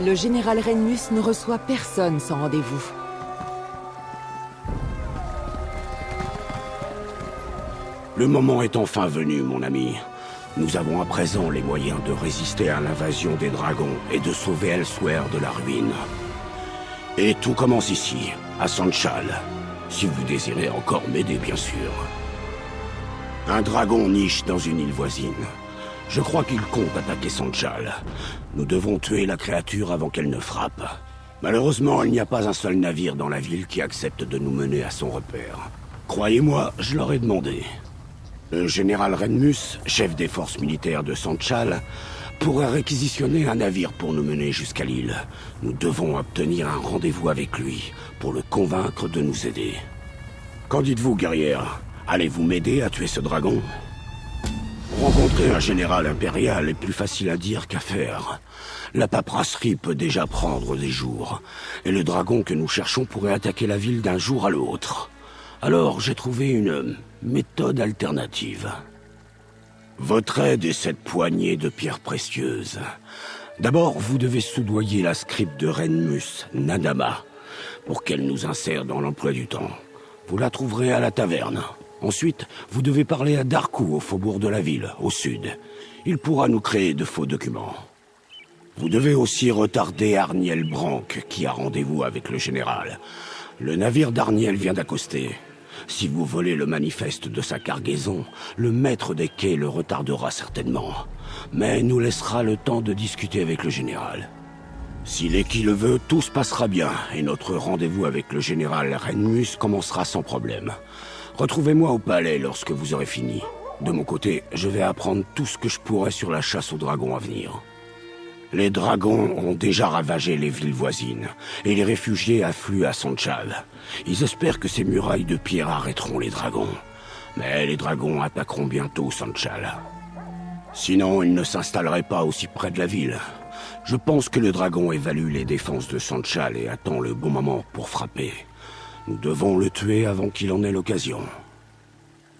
Le général Renmus ne reçoit personne sans rendez-vous. Le moment est enfin venu, mon ami. Nous avons à présent les moyens de résister à l'invasion des dragons et de sauver Elsweyr de la ruine. Et tout commence ici, à Sandshal. Si vous désirez encore m'aider, bien sûr. Un dragon niche dans une île voisine. Je crois qu'il compte attaquer Sandshal. Nous devons tuer la créature avant qu'elle ne frappe. Malheureusement, il n'y a pas un seul navire dans la ville qui accepte de nous mener à son repère. Croyez-moi, je leur ai demandé. Le général Renmus, chef des forces militaires de Sandshal, pourrait réquisitionner un navire pour nous mener jusqu'à l'île. Nous devons obtenir un rendez-vous avec lui pour le convaincre de nous aider. Qu'en dites-vous, guerrière? Allez-vous m'aider à tuer ce dragon? Rencontrer un général impérial est plus facile à dire qu'à faire. La paperasserie peut déjà prendre des jours, et le dragon que nous cherchons pourrait attaquer la ville d'un jour à l'autre. Alors j'ai trouvé une méthode alternative. Votre aide est cette poignée de pierres précieuses. D'abord, vous devez soudoyer la scribe de Renmus, Nadama, pour qu'elle nous insère dans l'emploi du temps. Vous la trouverez à la taverne. Ensuite, vous devez parler à Darkou, au faubourg de la ville, au sud. Il pourra nous créer de faux documents. Vous devez aussi retarder Arniel Branck, qui a rendez-vous avec le général. Le navire d'Arniel vient d'accoster. Si vous volez le manifeste de sa cargaison, le maître des quais le retardera certainement. Mais nous laissera le temps de discuter avec le général. Si l'équipe le veut, tout se passera bien, et notre rendez-vous avec le général Renmus commencera sans problème. Retrouvez-moi au palais lorsque vous aurez fini. De mon côté, je vais apprendre tout ce que je pourrai sur la chasse aux dragons à venir. Les dragons ont déjà ravagé les villes voisines, et les réfugiés affluent à Sandshal. Ils espèrent que ces murailles de pierre arrêteront les dragons. Mais les dragons attaqueront bientôt Sandshal. Sinon, ils ne s'installeraient pas aussi près de la ville. Je pense que le dragon évalue les défenses de Sandshal et attend le bon moment pour frapper. Nous devons le tuer avant qu'il en ait l'occasion.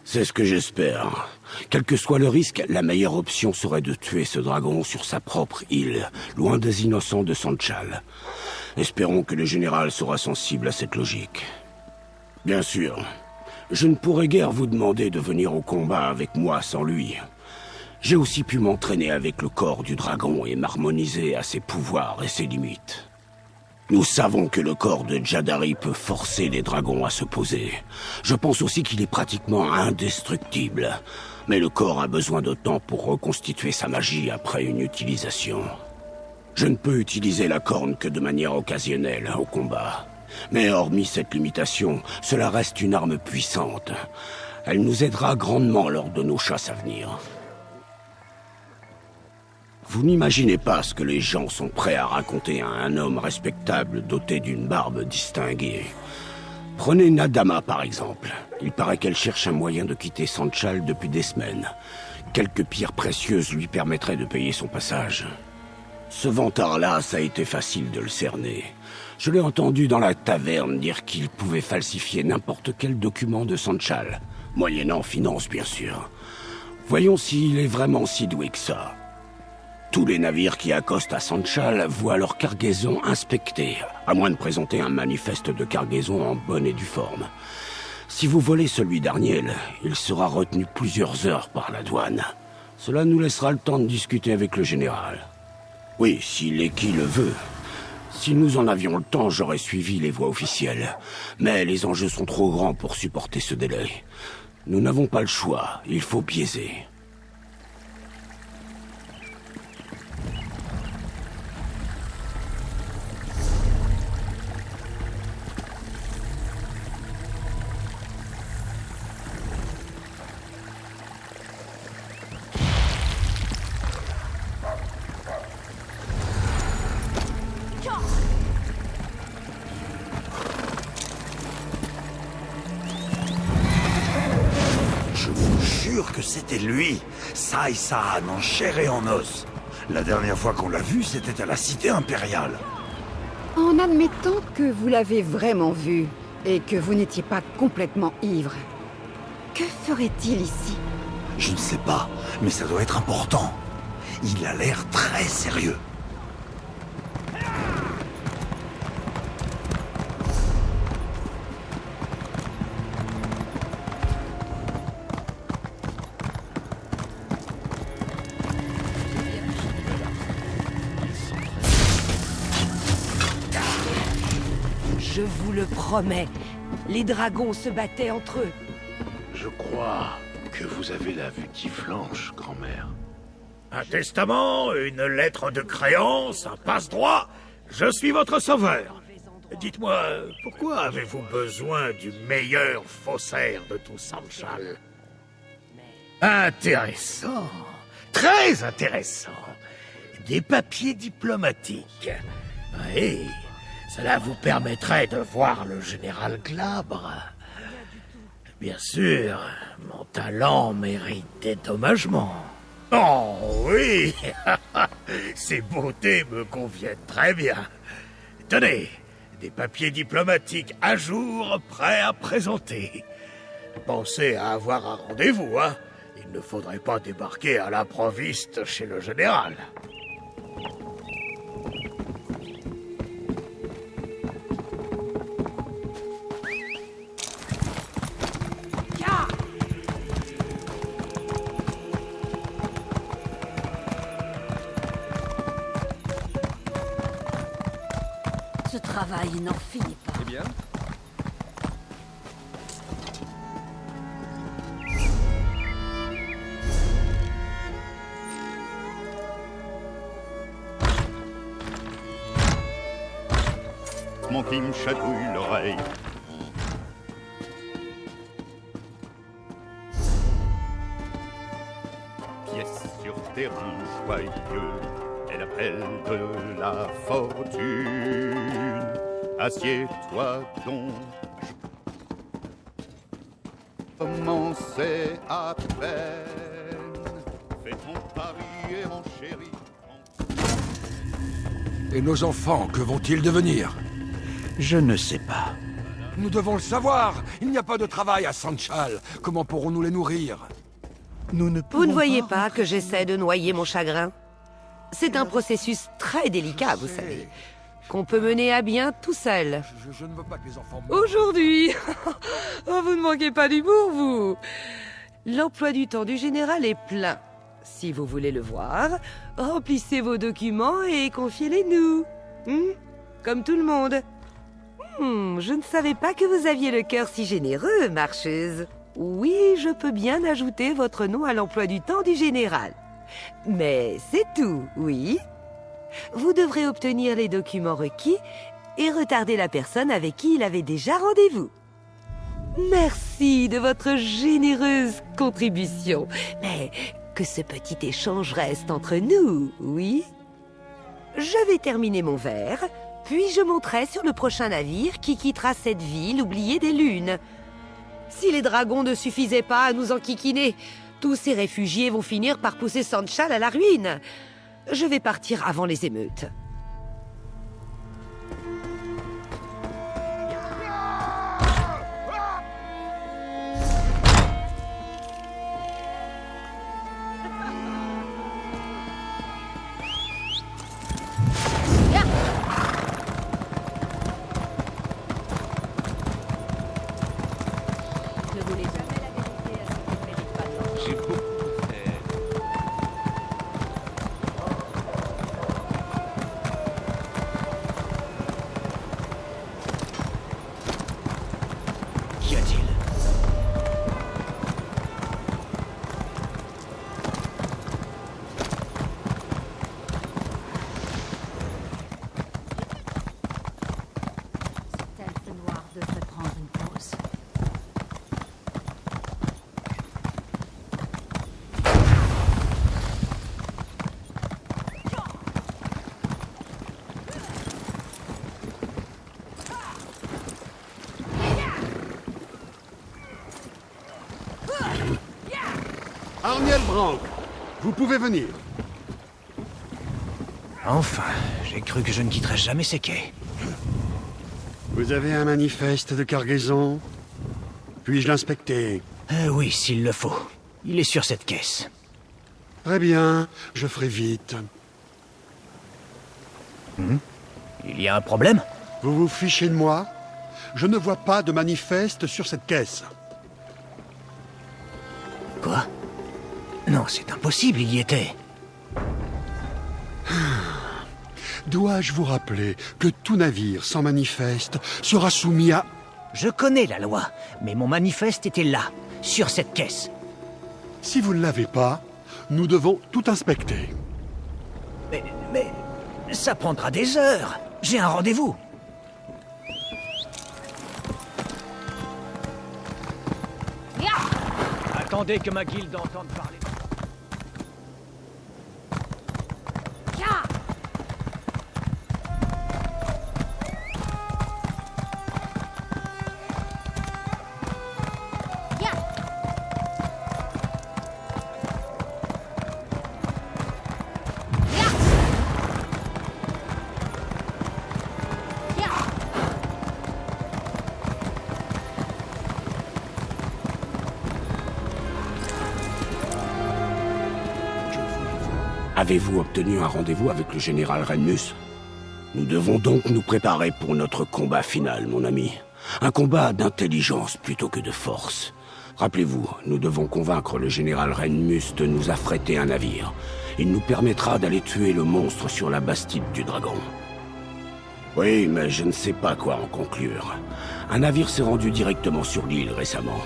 C'est ce que j'espère. Quel que soit le risque, la meilleure option serait de tuer ce dragon sur sa propre île, loin des innocents de Sandshal. Espérons que le général sera sensible à cette logique. Bien sûr, je ne pourrais guère vous demander de venir au combat avec moi sans lui. J'ai aussi pu m'entraîner avec le corps du dragon et m'harmoniser à ses pouvoirs et ses limites. Nous savons que le corps de Jadari peut forcer les dragons à se poser. Je pense aussi qu'il est pratiquement indestructible. Mais le corps a besoin de temps pour reconstituer sa magie après une utilisation. Je ne peux utiliser la corne que de manière occasionnelle au combat. Mais hormis cette limitation, cela reste une arme puissante. Elle nous aidera grandement lors de nos chasses à venir. Vous n'imaginez pas ce que les gens sont prêts à raconter à un homme respectable doté d'une barbe distinguée. Prenez Nadama par exemple. Il paraît qu'elle cherche un moyen de quitter Sandshal depuis des semaines. Quelques pierres précieuses lui permettraient de payer son passage. Ce vantard-là, ça a été facile de le cerner. Je l'ai entendu dans la taverne dire qu'il pouvait falsifier n'importe quel document de Sandshal, moyennant finance bien sûr. Voyons s'il est vraiment si doué que ça. Tous les navires qui accostent à Sandshal voient leur cargaison inspectée, à moins de présenter un manifeste de cargaison en bonne et due forme. Si vous volez celui d'Arniel, il sera retenu plusieurs heures par la douane. Cela nous laissera le temps de discuter avec le général. Oui, si l'équipe le veut. Si nous en avions le temps, j'aurais suivi les voies officielles. Mais les enjeux sont trop grands pour supporter ce délai. Nous n'avons pas le choix, il faut biaiser. Que c'était lui, Sai Sahan, en chair et en os. La dernière fois qu'on l'a vu, c'était à la cité impériale. En admettant que vous l'avez vraiment vu, et que vous n'étiez pas complètement ivre, que ferait-il ici? Je ne sais pas, mais ça doit être important. Il a l'air très sérieux. Je vous le promets. Les dragons se battaient entre eux. Je crois que vous avez la vue flanche, grand-mère. Un testament, une lettre de créance, un passe-droit. Je suis votre sauveur. Dites-moi, pourquoi avez-vous besoin du meilleur faussaire de tout Sanchal? Intéressant. Très intéressant. Des papiers diplomatiques. Oui, cela vous permettrait de voir le général Glabre. Bien sûr, mon talent mérite dédommagement. Oh oui, ces beautés me conviennent très bien. Tenez, des papiers diplomatiques à jour, prêts à présenter. Pensez à avoir un rendez-vous, hein. Il ne faudrait pas débarquer à l'improviste chez le général. Ce travail n'en finit pas. Eh bien, mon qui me chatouille l'oreille. Pièce sur terrain joyeux, elle appelle de la fortune. Assieds-toi donc. Commencez à peine. Fais ton pari et mon chéri. Et nos enfants, que vont-ils devenir? Je ne sais pas. Nous devons le savoir. Il n'y a pas de travail à Sanchal. Comment pourrons-nous les nourrir? Nous ne Vous ne voyez pas que j'essaie de noyer mon chagrin? C'est un processus très délicat, vous savez, qu'on peut mener à bien tout seul. Je ne veux pas que les enfants meurent. Aujourd'hui oh, vous ne manquez pas d'humour, vous. L'emploi du temps du général est plein. Si vous voulez le voir, remplissez vos documents et confiez-les-nous. Comme tout le monde. Je ne savais pas que vous aviez le cœur si généreux, marcheuse. Oui, je peux bien ajouter votre nom à l'emploi du temps du général. Mais c'est tout, oui. Vous devrez obtenir les documents requis et retarder la personne avec qui il avait déjà rendez-vous. Merci de votre généreuse contribution. Mais que ce petit échange reste entre nous, oui? Je vais terminer mon verre, puis je monterai sur le prochain navire qui quittera cette ville oubliée des lunes. Si les dragons ne suffisaient pas à nous enquiquiner, tous ces réfugiés vont finir par pousser Sanchal à la ruine. Je vais partir avant les émeutes. J'ai beaucoup fait. Qu'y a-t-il? Cet elfe noir devrait prendre une pause. Arniel Branc, vous pouvez venir. Enfin, j'ai cru que je ne quitterais jamais ces quais. Vous avez un manifeste de cargaison? Puis-je l'inspecter? Oui, s'il le faut. Il est sur cette caisse. Très bien, je ferai vite. Il y a un problème? Vous vous fichez de moi? Je ne vois pas de manifeste sur cette caisse. Quoi? Non, c'est impossible, il y était. Dois-je vous rappeler que tout navire sans manifeste sera soumis à... Je connais la loi, mais mon manifeste était là, sur cette caisse. Si vous ne l'avez pas, nous devons tout inspecter. Mais ça prendra des heures. J'ai un rendez-vous. Attendez que ma guilde entende parler. Avez-vous obtenu un rendez-vous avec le général Renmus? Nous devons donc nous préparer pour notre combat final, mon ami. Un combat d'intelligence plutôt que de force. Rappelez-vous, nous devons convaincre le général Renmus de nous affréter un navire. Il nous permettra d'aller tuer le monstre sur la bastide du dragon. Oui, mais je ne sais pas quoi en conclure. Un navire s'est rendu directement sur l'île récemment.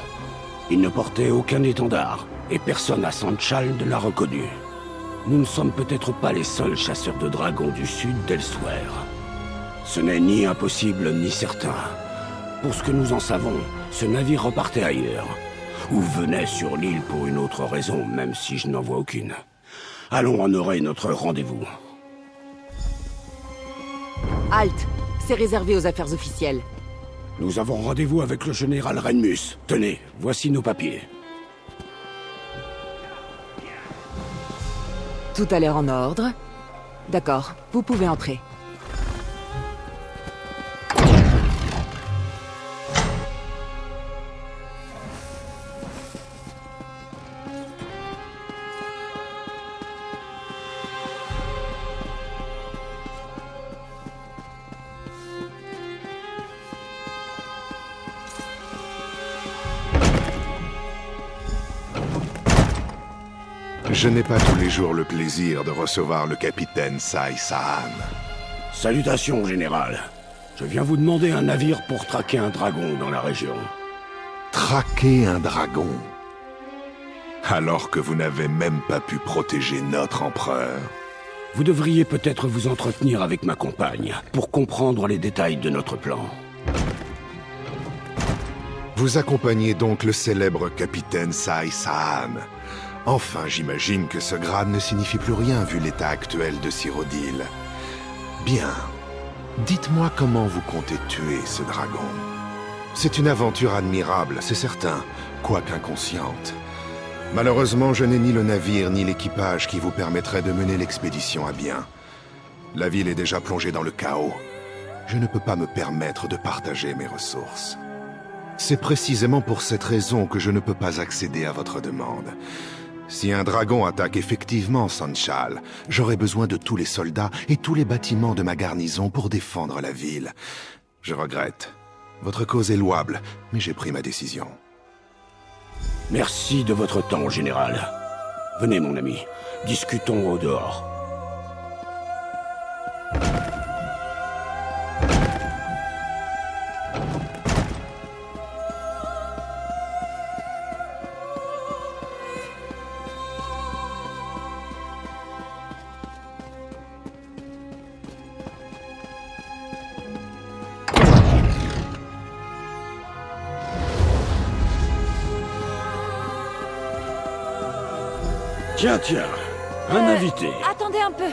Il ne portait aucun étendard, et personne à Sandshal ne l'a reconnu. Nous ne sommes peut-être pas les seuls chasseurs de dragons du sud d'Elsewhere. Ce n'est ni impossible ni certain. Pour ce que nous en savons, ce navire repartait ailleurs. Ou venait sur l'île pour une autre raison, même si je n'en vois aucune. Allons honorer notre rendez-vous. Halte, c'est réservé aux affaires officielles. Nous avons rendez-vous avec le général Renmus. Tenez, voici nos papiers. Tout a l'air en ordre. D'accord, vous pouvez entrer. Je n'ai pas tous les jours le plaisir de recevoir le capitaine Sai Sahan. Salutations, général. Je viens vous demander un navire pour traquer un dragon dans la région. Traquer un dragon? Alors que vous n'avez même pas pu protéger notre empereur. Vous devriez peut-être vous entretenir avec ma compagne pour comprendre les détails de notre plan. Vous accompagnez donc le célèbre capitaine Sai Sahan. Enfin, j'imagine que ce grade ne signifie plus rien vu l'état actuel de Cyrodiil. Bien. Dites-moi comment vous comptez tuer ce dragon. C'est une aventure admirable, c'est certain, quoique inconsciente. Malheureusement, je n'ai ni le navire ni l'équipage qui vous permettrait de mener l'expédition à bien. La ville est déjà plongée dans le chaos. Je ne peux pas me permettre de partager mes ressources. C'est précisément pour cette raison que je ne peux pas accéder à votre demande. Si un dragon attaque effectivement Sandshal, j'aurai besoin de tous les soldats et tous les bâtiments de ma garnison pour défendre la ville. Je regrette. Votre cause est louable, mais j'ai pris ma décision. Merci de votre temps, général. Venez, mon ami, discutons au dehors. Tiens, un invité. Attendez un peu.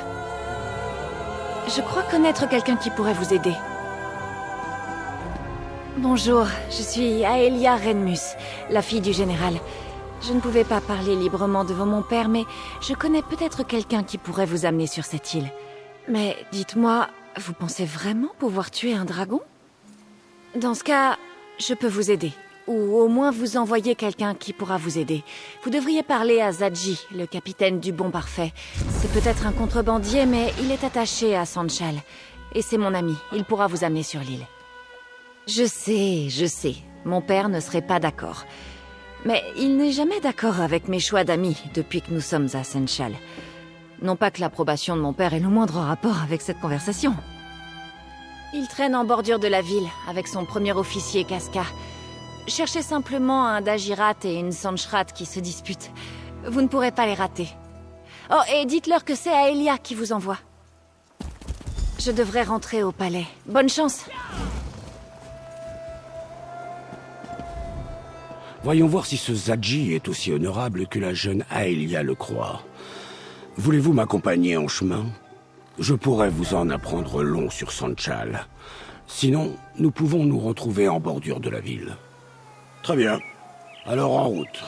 Je crois connaître quelqu'un qui pourrait vous aider. Bonjour, je suis Aelia Renmus, la fille du général. Je ne pouvais pas parler librement devant mon père, mais je connais peut-être quelqu'un qui pourrait vous amener sur cette île. Mais dites-moi, vous pensez vraiment pouvoir tuer un dragon? Dans ce cas, je peux vous aider. Ou au moins vous envoyer quelqu'un qui pourra vous aider. Vous devriez parler à Zadji, le capitaine du Bon Parfait. C'est peut-être un contrebandier, mais il est attaché à Sandshal. Et c'est mon ami, il pourra vous amener sur l'île. Je sais. Mon père ne serait pas d'accord. Mais il n'est jamais d'accord avec mes choix d'amis depuis que nous sommes à Sandshal. Non pas que l'approbation de mon père ait le moindre rapport avec cette conversation. Il traîne en bordure de la ville, avec son premier officier, Casca. Cherchez simplement un Dagirat et une Sanshrat qui se disputent. Vous ne pourrez pas les rater. Oh, et dites-leur que c'est Aelia qui vous envoie. Je devrais rentrer au palais. Bonne chance. Voyons voir si ce Zadji est aussi honorable que la jeune Aelia le croit. Voulez-vous m'accompagner en chemin? Je pourrais vous en apprendre long sur Sanchal. Sinon, nous pouvons nous retrouver en bordure de la ville. Très bien. Alors en route.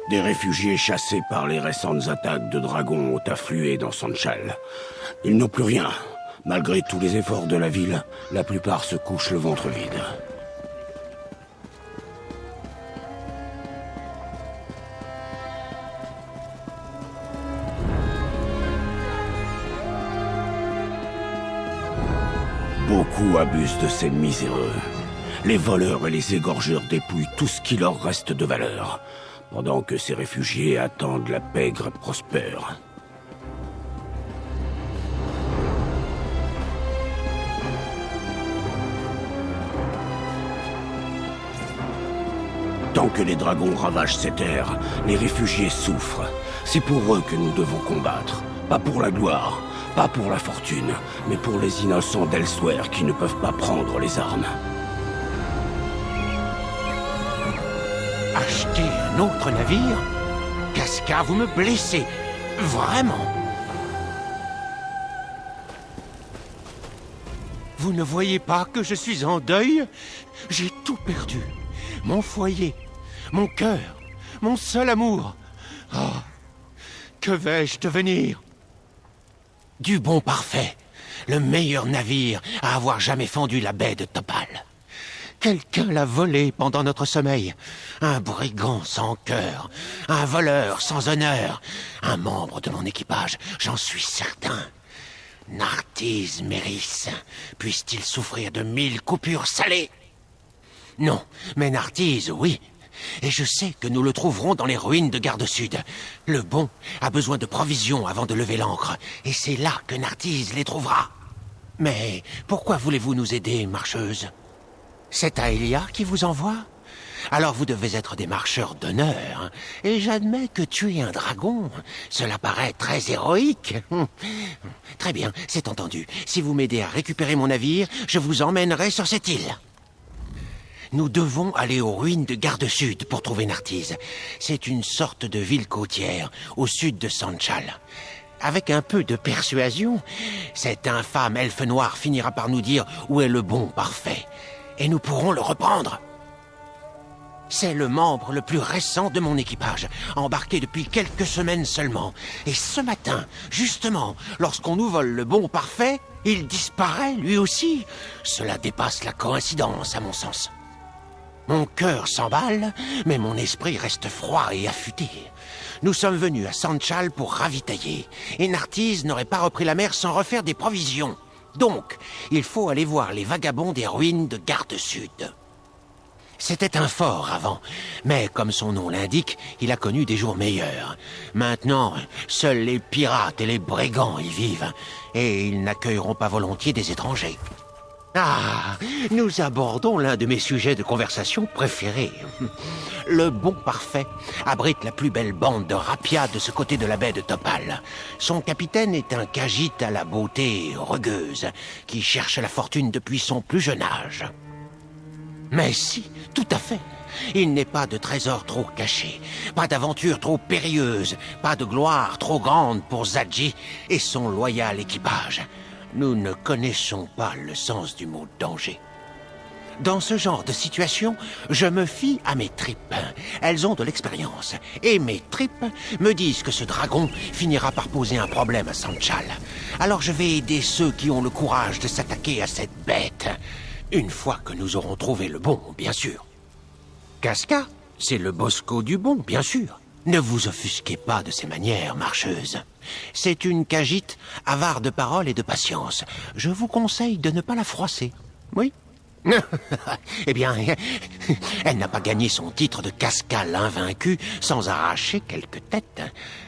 Des réfugiés chassés par les récentes attaques de dragons ont afflué dans Sanchal. Ils n'ont plus rien. Malgré tous les efforts de la ville, la plupart se couchent le ventre vide. Beaucoup abusent de ces miséreux. Les voleurs et les égorgeurs dépouillent tout ce qui leur reste de valeur, pendant que ces réfugiés attendent la pègre prospère. Tant que les dragons ravagent ces terres, les réfugiés souffrent. C'est pour eux que nous devons combattre. Pas pour la gloire, pas pour la fortune, mais pour les innocents d'Elsewhere qui ne peuvent pas prendre les armes. Acheter un autre navire? Casca, vous me blessez. Vraiment. Vous ne voyez pas que je suis en deuil? J'ai tout perdu. Mon foyer, mon cœur, mon seul amour. Ah, que vais-je devenir? Du bon parfait, le meilleur navire à avoir jamais fendu la baie de Topal. Quelqu'un l'a volé pendant notre sommeil. Un brigand sans cœur, un voleur sans honneur, un membre de mon équipage, j'en suis certain. Nartiz Méris, puisse-t-il souffrir de 1000 coupures salées? Non, mais Nartiz, oui. Et je sais que nous le trouverons dans les ruines de Garde-Sud. Le bon a besoin de provisions avant de lever l'ancre, et c'est là que Nartiz les trouvera. Mais pourquoi voulez-vous nous aider, marcheuse? C'est Aelia qui vous envoie? Alors vous devez être des marcheurs d'honneur. Et j'admets que tuer un dragon, cela paraît très héroïque. Très bien, c'est entendu. Si vous m'aidez à récupérer mon navire, je vous emmènerai sur cette île. Nous devons aller aux ruines de Garde-Sud pour trouver Nartiz. C'est une sorte de ville côtière, au sud de Sanchal. Avec un peu de persuasion, cet infâme elfe noir finira par nous dire où est le bon parfait. Et nous pourrons le reprendre. C'est le membre le plus récent de mon équipage, embarqué depuis quelques semaines seulement. Et ce matin, justement, lorsqu'on nous vole le bon parfait, il disparaît lui aussi. Cela dépasse la coïncidence, à mon sens. Mon cœur s'emballe, mais mon esprit reste froid et affûté. Nous sommes venus à Sanchal pour ravitailler, et Nartiz n'aurait pas repris la mer sans refaire des provisions. Donc, il faut aller voir les vagabonds des ruines de Garde-Sud. C'était un fort avant, mais comme son nom l'indique, il a connu des jours meilleurs. Maintenant, seuls les pirates et les brigands y vivent, et ils n'accueilleront pas volontiers des étrangers. Ah, nous abordons l'un de mes sujets de conversation préférés. Le bon parfait abrite la plus belle bande de rapias de ce côté de la baie de Topal. Son capitaine est un Khajiit à la beauté rugueuse, qui cherche la fortune depuis son plus jeune âge. Mais si, tout à fait. Il n'est pas de trésor trop caché, pas d'aventure trop périlleuse, pas de gloire trop grande pour Zadji et son loyal équipage. Nous ne connaissons pas le sens du mot danger. Dans ce genre de situation, je me fie à mes tripes. Elles ont de l'expérience. Et mes tripes me disent que ce dragon finira par poser un problème à Sanchal. Alors je vais aider ceux qui ont le courage de s'attaquer à cette bête. Une fois que nous aurons trouvé le bon, bien sûr. Casca, c'est le Bosco du bon, bien sûr. Ne vous offusquez pas de ses manières, marcheuse. C'est une Khajiit avare de paroles et de patience. Je vous conseille de ne pas la froisser. Oui? Eh bien, elle n'a pas gagné son titre de Casca l'invaincu sans arracher quelques têtes.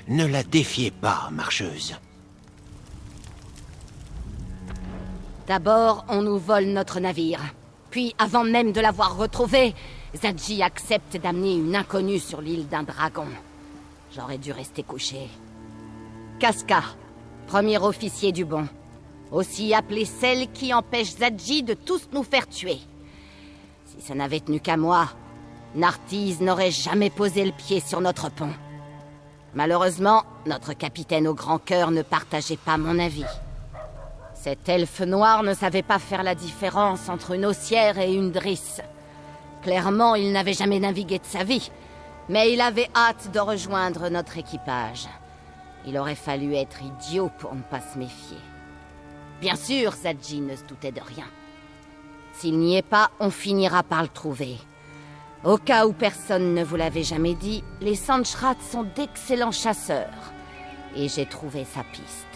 Ne la défiez pas, marcheuse. D'abord, on nous vole notre navire. Puis, avant même de l'avoir retrouvé, Zadji accepte d'amener une inconnue sur l'île d'un dragon. J'aurais dû rester couché. Casca, premier officier du bon. Aussi appelée celle qui empêche Zadji de tous nous faire tuer. Si ça n'avait tenu qu'à moi, Nartiz n'aurait jamais posé le pied sur notre pont. Malheureusement, notre capitaine au grand cœur ne partageait pas mon avis. Cet elfe noir ne savait pas faire la différence entre une haussière et une drisse. Clairement, il n'avait jamais navigué de sa vie, mais il avait hâte de rejoindre notre équipage. Il aurait fallu être idiot pour ne pas se méfier. Bien sûr, Zadji ne se doutait de rien. S'il n'y est pas, on finira par le trouver. Au cas où personne ne vous l'avait jamais dit, les Sanchrat sont d'excellents chasseurs. Et j'ai trouvé sa piste.